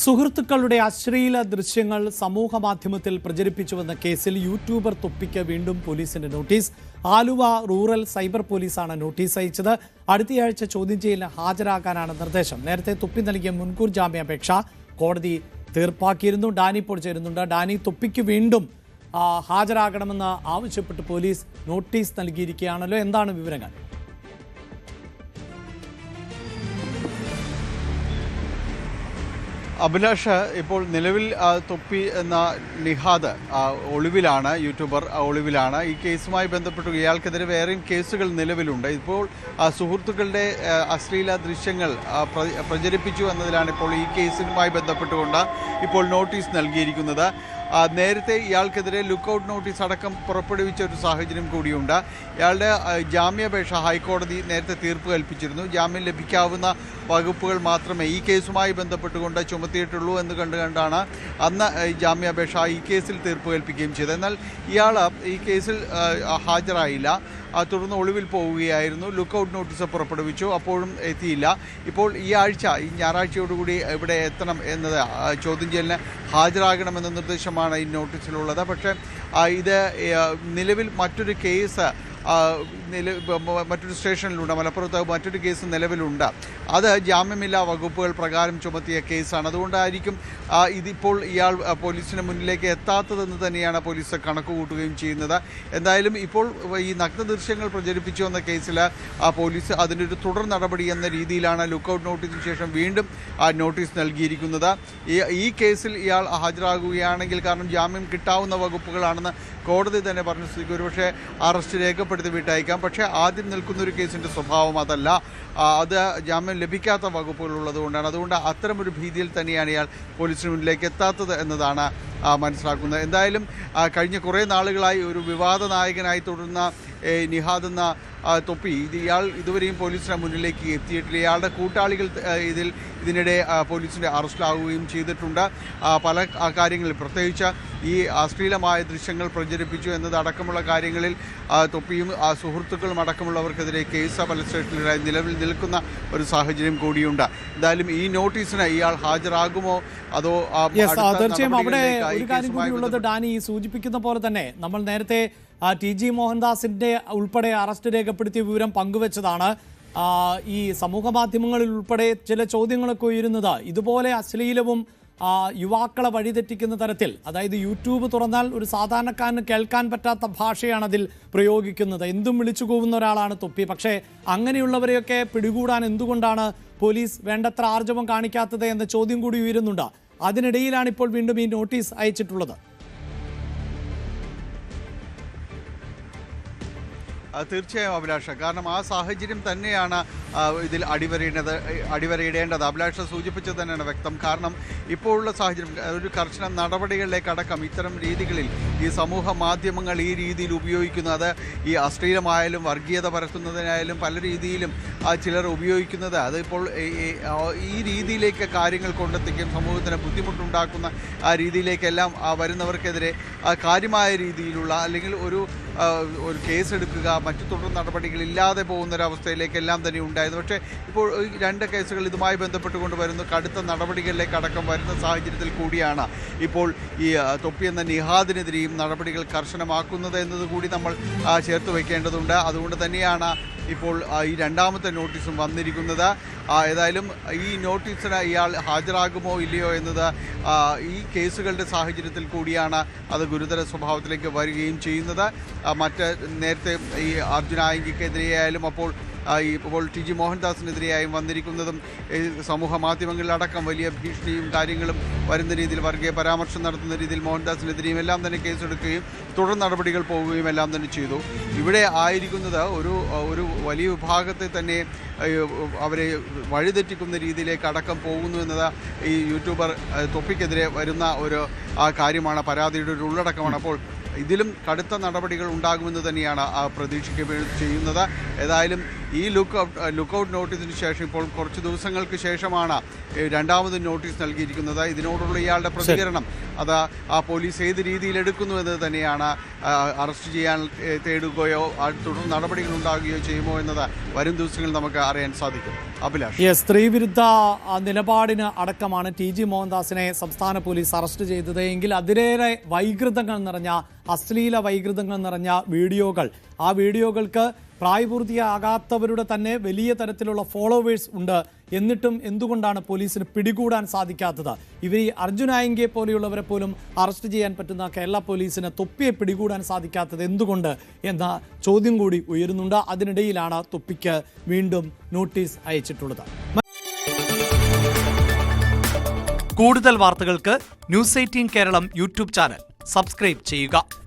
സുഹൃത്തുക്കളുടെ അശ്ലീല ദൃശ്യങ്ങൾ സമൂഹമാധ്യമത്തിൽ പ്രചരിപ്പിച്ചുവെന്ന കേസിൽ യൂട്യൂബർ തൊപ്പിക്ക് വീണ്ടും പോലീസിന്റെ നോട്ടീസ്. ആലുവ റൂറൽ സൈബർ പോലീസാണ് നോട്ടീസ് അയച്ചത്. അടുത്തയാഴ്ച ചോദ്യം ചെയ്യലിന് ഹാജരാകാനാണ് നിർദ്ദേശം. നേരത്തെ തൊപ്പി നൽകിയ മുൻകൂർ ജാമ്യാപേക്ഷ കോടതി തീർപ്പാക്കിയിരുന്നു. ഡാനി ഇപ്പോൾ ചേരുന്നുണ്ട്. ഡാനി, തൊപ്പിക്ക് വീണ്ടും ഹാജരാകണമെന്ന് ആവശ്യപ്പെട്ട് പോലീസ് നോട്ടീസ് നൽകിയിരിക്കുകയാണല്ലോ, എന്താണ് വിവരങ്ങൾ? അഭിലാഷ്, ഇപ്പോൾ നിലവിൽ തൊപ്പി എന്ന നിഹാദ് ഒളിവിലാണ്, യൂട്യൂബർ ഒളിവിലാണ്. ഈ കേസുമായി ബന്ധപ്പെട്ട് ഇയാൾക്കെതിരെ വേറെയും കേസുകൾ നിലവിലുണ്ട്. ഇപ്പോൾ സുഹൃത്തുക്കളുടെ അശ്ലീല ദൃശ്യങ്ങൾ പ്രചരിപ്പിച്ചു എന്നതിലാണ് ഇപ്പോൾ ഈ കേസുമായി ബന്ധപ്പെട്ടുകൊണ്ട് ഇപ്പോൾ നോട്ടീസ് നൽകിയിരിക്കുന്നത്. നേരത്തെ ഇയാൾക്കെതിരെ ലുക്കൌട്ട് നോട്ടീസ് അടക്കം പുറപ്പെടുവിച്ച ഒരു സാഹചര്യം കൂടിയുണ്ട്. ഇയാളുടെ ജാമ്യാപേക്ഷ ഹൈക്കോടതി നേരത്തെ തീർപ്പ് കൽപ്പിച്ചിരുന്നു. ജാമ്യം ലഭിക്കാവുന്ന വകുപ്പുകൾ മാത്രമേ ഈ കേസുമായി ബന്ധപ്പെട്ടുകൊണ്ട് ചുമത്തിയിട്ടുള്ളൂ എന്ന് കണ്ടാണ് അന്ന് ജാമ്യാപേക്ഷ ഈ കേസിൽ തീർപ്പ് കൽപ്പിക്കുകയും ചെയ്തത്. എന്നാൽ ഇയാൾ ഈ കേസിൽ ഹാജരായില്ല. തുടർന്ന് ഒളിവിൽ പോവുകയായിരുന്നു. ലുക്കൌട്ട് നോട്ടീസ് പുറപ്പെടുവിച്ചു, അപ്പോഴും എത്തിയില്ല. ഇപ്പോൾ ഈ ഞായറാഴ്ചയോടുകൂടി ഇവിടെ എത്തണം എന്നത്, ചോദ്യം ചെയ്യലിന് ഹാജരാകണമെന്ന നിർദ്ദേശമാണ് ഈ നോട്ടീസിലുള്ളത്. പക്ഷേ ഇത് നിലവിൽ മറ്റൊരു കേസ് മറ്റൊരു സ്റ്റേഷനിലുണ്ട്, മലപ്പുറത്ത് മറ്റൊരു കേസ് നിലവിലുണ്ട്. അത് ജാമ്യമില്ലാ വകുപ്പുകൾ പ്രകാരം ചുമത്തിയ കേസാണ്. അതുകൊണ്ടായിരിക്കും ഇതിപ്പോൾ ഇയാൾ പോലീസിന് മുന്നിലേക്ക് എത്താത്തതെന്ന് തന്നെയാണ് പോലീസ് കണക്ക് കൂട്ടുകയും ചെയ്യുന്നത്. എന്തായാലും ഇപ്പോൾ ഈ നഗ്ന ദൃശ്യങ്ങൾ പ്രചരിപ്പിച്ചു എന്ന കേസിൽ പോലീസ് അതിൻ്റെ ഒരു തുടർ നടപടി എന്ന രീതിയിലാണ് ലുക്കൌട്ട് നോട്ടീസിന് ശേഷം വീണ്ടും നോട്ടീസ് നൽകിയിരിക്കുന്നത്. ഈ കേസിൽ ഇയാൾ ഹാജരാകുകയാണെങ്കിൽ, കാരണം ജാമ്യം കിട്ടാവുന്ന വകുപ്പുകളാണെന്ന് കോടതി തന്നെ പറഞ്ഞ സ്ഥിതിക്ക് ഒരുപക്ഷെ അറസ്റ്റ് രേഖപ്പെടുത്തി വിട്ടയക്കാം. പക്ഷേ ആദ്യം നിൽക്കുന്നൊരു കേസിൻ്റെ സ്വഭാവം അതല്ല, അത് ജാമ്യം ലഭിക്കാത്ത വകുപ്പുകൾ ഉള്ളതുകൊണ്ടാണ്. അതുകൊണ്ട് അത്തരമൊരു ഭീതിയിൽ തന്നെയാണ് ഇയാൾ പോലീസിന് മുന്നിലേക്ക് എത്താത്തത് എന്നതാണ് മനസ്സിലാക്കുന്നത്. എന്തായാലും കഴിഞ്ഞ കുറേ നാളുകളായി ഒരു വിവാദ നായകനായി തുടരുന്ന നിഹാദ് എന്ന തൊപ്പി ഇയാൾ ഇതുവരെയും പോലീസിന് മുന്നിലേക്ക് എത്തിയിട്ടില്ല. ഇയാളുടെ കൂട്ടാളികൾ ഇതിനിടെ പോലീസിൻ്റെ അറസ്റ്റിലാവുകയും ചെയ്തിട്ടുണ്ട്. പല കാര്യങ്ങളിൽ, പ്രത്യേകിച്ച് ഈ അശ്ലീലമായ ദൃശ്യങ്ങൾ പ്രചരിപ്പിച്ചു എന്നതടക്കമുള്ള കാര്യങ്ങളിൽ തൊപ്പിയും സുഹൃത്തുക്കളും അടക്കമുള്ളവർക്കെതിരെ കേസ് പല സ്റ്റേഷനുകളിലായി നിലവിൽ നിൽക്കുന്ന ഒരു സാഹചര്യം കൂടിയുണ്ട്. എന്തായാലും ഈ നോട്ടീസിന് ഇയാൾ ഹാജരാകുമോ അതോ തീർച്ചയായും അവിടെ ഒരു കാര്യം കൂടിയുള്ളത് ഡാനി സൂചിപ്പിക്കുന്ന പോലെ തന്നെ നമ്മൾ നേരത്തെ TG മോഹൻദാസിന്റെ ഉൾപ്പെടെ അറസ്റ്റ് രേഖപ്പെടുത്തിയ വിവരം പങ്കുവച്ചതാണ്. ഈ സമൂഹ മാധ്യമങ്ങളിൽ ഉൾപ്പെടെ ചില ചോദ്യങ്ങളൊക്കെ ഉയരുന്നത് ഇതുപോലെ അശ്ലീലവും യുവാക്കളെ വഴിതെറ്റിക്കുന്ന തരത്തിൽ, അതായത് യൂട്യൂബ് തുറന്നാൽ ഒരു സാധാരണക്കാരന് കേൾക്കാൻ പറ്റാത്ത ഭാഷയാണ് അതിൽ പ്രയോഗിക്കുന്നത്. എന്തും വിളിച്ചു കൂവുന്ന ഒരാളാണ് തൊപ്പി. പക്ഷേ അങ്ങനെയുള്ളവരെയൊക്കെ പിടികൂടാൻ എന്തുകൊണ്ടാണ് പോലീസ് വേണ്ടത്ര ആർജവം കാണിക്കാത്തത് എന്ന ചോദ്യം കൂടി ഉയരുന്നുണ്ട്. അതിനിടയിലാണ് ഇപ്പോൾ വീണ്ടും ഈ നോട്ടീസ് അയച്ചിട്ടുള്ളത്. തീർച്ചയായും അഭിലാഷ, കാരണം ആ സാഹചര്യം തന്നെയാണ് ഇതിൽ അടിവരയിടേണ്ടത്. അഭിലാഷ സൂചിപ്പിച്ചത് തന്നെയാണ് വ്യക്തം. കാരണം ഇപ്പോഴുള്ള സാഹചര്യം ഒരു കർശന നടപടികളിലേക്കടക്കം ഇത്തരം രീതികളിൽ ഈ സമൂഹ മാധ്യമങ്ങൾ ഈ രീതിയിൽ ഉപയോഗിക്കുന്നത്, ഈ അശ്ലീലമായാലും വർഗീയത പരത്തുന്നതിനായാലും പല രീതിയിലും ചിലർ ഉപയോഗിക്കുന്നത്, അതിപ്പോൾ ഈ രീതിയിലേക്ക് കാര്യങ്ങൾ കൊണ്ടെത്തിക്കും, സമൂഹത്തിന് ബുദ്ധിമുട്ടുണ്ടാക്കുന്ന ആ രീതിയിലേക്കെല്ലാം വരുന്നവർക്കെതിരെ കാര്യമായ രീതിയിലുള്ള, അല്ലെങ്കിൽ ഒരു കേസെടുക്കുക, മറ്റു തുടർ നടപടികളില്ലാതെ പോകുന്നൊരവസ്ഥയിലേക്കെല്ലാം തന്നെ ഉണ്ടായിരുന്നു. പക്ഷേ ഇപ്പോൾ രണ്ട് കേസുകൾ ഇതുമായി ബന്ധപ്പെട്ടുകൊണ്ട് വരുന്നു, കടുത്ത നടപടികളിലേക്ക് അടക്കം വരുന്ന സാഹചര്യത്തിൽ കൂടിയാണ് ഇപ്പോൾ ഈ തൊപ്പി എന്ന നിഹാദിനെതിരെയും നടപടികൾ കർശനമാക്കുന്നത് എന്നതുകൂടി നമ്മൾ ചേർത്ത് വയ്ക്കേണ്ടതുണ്ട്. അതുകൊണ്ട് തന്നെയാണ് ഇപ്പോൾ ഈ രണ്ടാമത്തെ നോട്ടീസും വന്നിരിക്കുന്നത്. ഏതായാലും ഈ നോട്ടീസിന് ഇയാൾ ഹാജരാകുമോ ഇല്ലയോ എന്നത് ഈ കേസുകളുടെ സാഹചര്യത്തിൽ കൂടിയാണ് അത് ഗുരുതര സ്വഭാവത്തിലേക്ക് വരികയും ചെയ്യുന്നത്. നേരത്തെ ഈ അർജുനായിക്കെതിരെയായാലും ഇപ്പോൾ TG മോഹൻദാസിനെതിരെയായും വന്നിരിക്കുന്നതും സമൂഹ മാധ്യമങ്ങളിലടക്കം വലിയ ഭീഷണിയും കാര്യങ്ങളും വരുന്ന രീതിയിൽ, വർഗീയ പരാമർശം നടത്തുന്ന രീതിയിൽ മോഹൻദാസിനെതിരെയും എല്ലാം തന്നെ കേസെടുക്കുകയും തുടർ നടപടികൾ പോവുകയും എല്ലാം തന്നെ ചെയ്തു. ഇവിടെ ആയിരിക്കുന്നത് ഒരു വലിയ വിഭാഗത്തെ തന്നെ അവരെ വഴിതെറ്റിക്കുന്ന രീതിയിലേക്ക് അടക്കം പോകുന്നു എന്നത് ഈ യൂട്യൂബർ തൊപ്പിക്കെതിരെ വരുന്ന ഒരു കാര്യമാണ്, പരാതിയുടെ ഒരു ഉള്ളടക്കമാണ്. അപ്പോൾ ഇതിലും കടുത്ത നടപടികൾ ഉണ്ടാകുമെന്ന് തന്നെയാണ് പ്രതീക്ഷിക്കുകയും ചെയ്യുന്നത്. ഏതായാലും ഈ ലുക്കൌട്ട് നോട്ടീസിന് ശേഷം ഇപ്പോൾ കുറച്ച് ദിവസങ്ങൾക്ക് ശേഷമാണ് രണ്ടാമത് നോട്ടീസ് നൽകിയിരിക്കുന്നത്. ഇതിനോടുള്ള ഇയാളുടെ പ്രതികരണം അത് ആ പോലീസ് ഏത് രീതിയിൽ എടുക്കുന്നു എന്ന് തന്നെയാണ്. അറസ്റ്റ് ചെയ്യാൻ തേടുകയോ തുടർ നടപടികൾ ഉണ്ടാകുകയോ ചെയ്യുമോ എന്നത് വരും ദിവസങ്ങളിൽ നമുക്ക് അറിയാൻ സാധിക്കും. അഭിലാഷ്, സ്ത്രീവിരുദ്ധ നിലപാടിന് അടക്കമാണ് TG മോഹൻദാസിനെ സംസ്ഥാന പോലീസ് അറസ്റ്റ് ചെയ്തത് എങ്കിൽ അതിലേറെ വൈകൃതങ്ങൾ നിറഞ്ഞ അശ്ലീല വൈകൃതങ്ങൾ നിറഞ്ഞ വീഡിയോകൾ, ആ വീഡിയോകൾക്ക് പ്രായപൂർത്തിയാകാത്തവരുടെ തന്നെ വലിയ തരത്തിലുള്ള ഫോളോവേഴ്സ് ഉണ്ട്. എന്നിട്ടും എന്തുകൊണ്ടാണ് പോലീസിന് പിടികൂടാൻ സാധിക്കാത്തത്? ഇവർ ഈ അർജുൻ ആയങ്കെ പോലെയുള്ളവരെ പോലും അറസ്റ്റ് ചെയ്യാൻ പറ്റുന്ന കേരള പോലീസിന് തൊപ്പിയെ പിടികൂടാൻ സാധിക്കാത്തത് എന്തുകൊണ്ട് എന്ന ചോദ്യം കൂടി ഉയരുന്നുണ്ട്. അതിനിടയിലാണ് തൊപ്പിക്ക് വീണ്ടും നോട്ടീസ് അയച്ചിട്ടുള്ളത്. കൂടുതൽ വാർത്തകൾക്ക് News 18 Keralam YouTube channel subscribe ചെയ്യുക.